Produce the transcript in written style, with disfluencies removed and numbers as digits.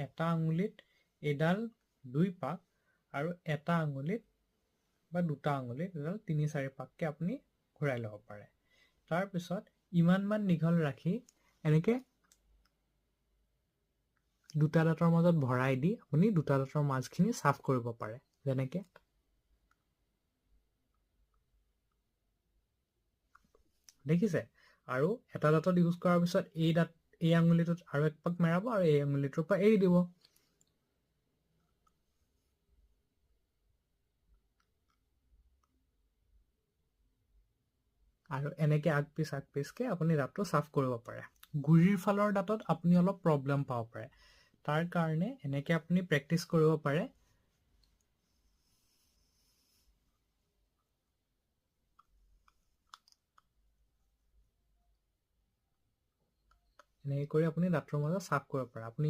এটা আঙুলিত এডাল 2 পাক আৰু এটা আঙুলিত বা দুটা আঙুলিত এডাল 3-4 পাককে আপুনি ঘূৰাই ল'ব পাৰে। তাৰপিছত ইমানমান দীঘল ৰাখি এনেকে দুটা দাঁতৰ মাজত ভৰাই দি আপুনি দুটা দাঁতৰ মাজখিনি সাফ কৰিব পাৰে। যেনেকে দেখিছে? আৰু এটা দাঁতত ইউজ কৰাৰ পিছত এই আঙুলিটোত আৰু এক পাক মাৰাব আৰু এই আঙুলিটোৰ পৰা এৰি দিব। আৰু এনেকে আগ পিছকে আপুনি দাঁতটো সাফ কৰিব পাৰে। গুৰিৰ ফালৰ দাঁতত আপুনি অলপ প্ৰব্লেম পাব পাৰে। তাৰ কাৰণে এনেকে আপুনি প্ৰেক্টিচ কৰিব পাৰে। এনেকৈ কৰি আপুনি দাঁতৰ মাজত সাফ কৰিব পাৰে। আপুনি